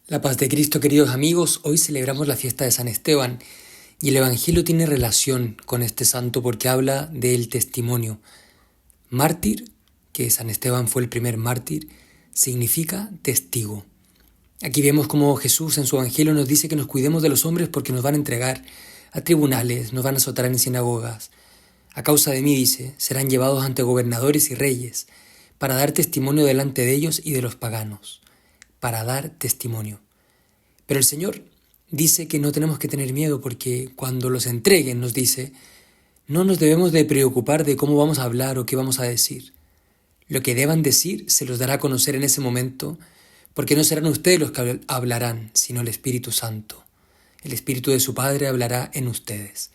La paz de Cristo, queridos amigos, hoy celebramos la fiesta de San Esteban y el Evangelio tiene relación con este santo porque habla del testimonio. Mártir, que San Esteban fue el primer mártir, significa testigo. Aquí vemos cómo Jesús en su Evangelio nos dice que nos cuidemos de los hombres porque nos van a entregar a tribunales, nos van a azotar en sinagogas. A causa de mí, dice, serán llevados ante gobernadores y reyes para dar testimonio delante de ellos y de los paganos. Para dar testimonio. Pero el Señor dice que no tenemos que tener miedo porque cuando los entreguen, nos dice, no nos debemos de preocupar de cómo vamos a hablar o qué vamos a decir. Lo que deban decir se los dará a conocer en ese momento, porque no serán ustedes los que hablarán, sino el Espíritu Santo. El Espíritu de su Padre hablará en ustedes.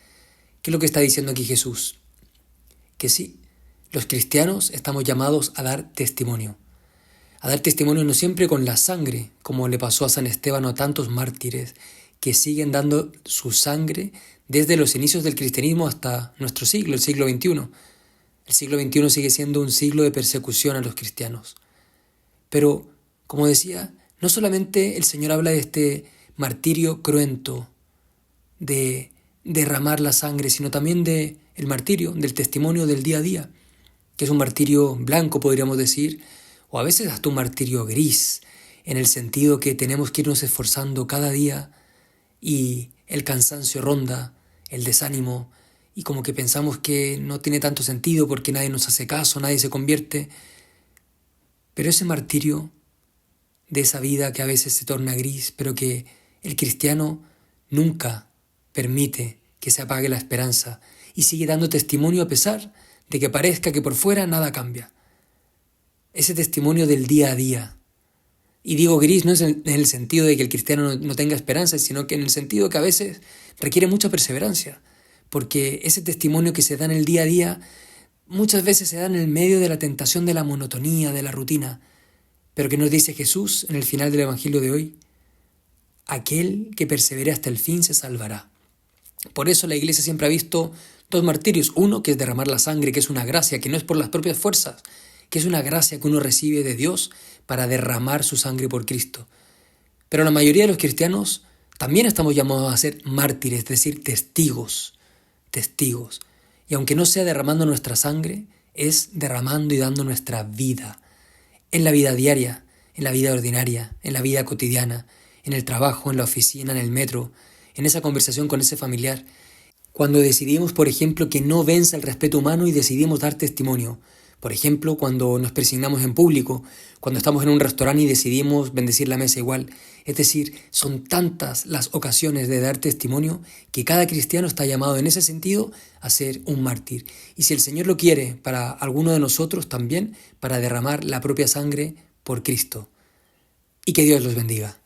¿Qué es lo que está diciendo aquí Jesús? Que sí, los cristianos estamos llamados a dar testimonio. A dar testimonio no siempre con la sangre, como le pasó a San Esteban o a tantos mártires que siguen dando su sangre desde los inicios del cristianismo hasta nuestro siglo, el siglo XXI. El siglo XXI sigue siendo un siglo de persecución a los cristianos. Pero, como decía, no solamente el Señor habla de este martirio cruento, de derramar la sangre, sino también de el martirio, del testimonio del día a día, que es un martirio blanco, podríamos decir, o a veces hasta un martirio gris, en el sentido que tenemos que irnos esforzando cada día y el cansancio ronda, el desánimo, y como que pensamos que no tiene tanto sentido porque nadie nos hace caso, nadie se convierte. Pero ese martirio de esa vida que a veces se torna gris, pero que el cristiano nunca permite que se apague la esperanza y sigue dando testimonio a pesar de que parezca que por fuera nada cambia. Ese testimonio del día a día. Y digo gris no es en el sentido de que el cristiano no tenga esperanza, sino que en el sentido que a veces requiere mucha perseverancia, porque ese testimonio que se da en el día a día muchas veces se da en el medio de la tentación de la monotonía, de la rutina, pero que nos dice Jesús en el final del Evangelio de hoy, aquel que persevere hasta el fin se salvará. Por eso la Iglesia siempre ha visto dos martirios, uno que es derramar la sangre, que es una gracia, que no es por las propias fuerzas, que es una gracia que uno recibe de Dios para derramar su sangre por Cristo. Pero la mayoría de los cristianos también estamos llamados a ser mártires, es decir, testigos. Y aunque no sea derramando nuestra sangre, es derramando y dando nuestra vida. En la vida diaria, en la vida ordinaria, en la vida cotidiana, en el trabajo, en la oficina, en el metro, en esa conversación con ese familiar. Cuando decidimos, por ejemplo, que no venza el respeto humano y decidimos dar testimonio. Por ejemplo, cuando nos persignamos en público, cuando estamos en un restaurante y decidimos bendecir la mesa igual. Es decir, son tantas las ocasiones de dar testimonio que cada cristiano está llamado en ese sentido a ser un mártir. Y si el Señor lo quiere para alguno de nosotros también, para derramar la propia sangre por Cristo. Y que Dios los bendiga.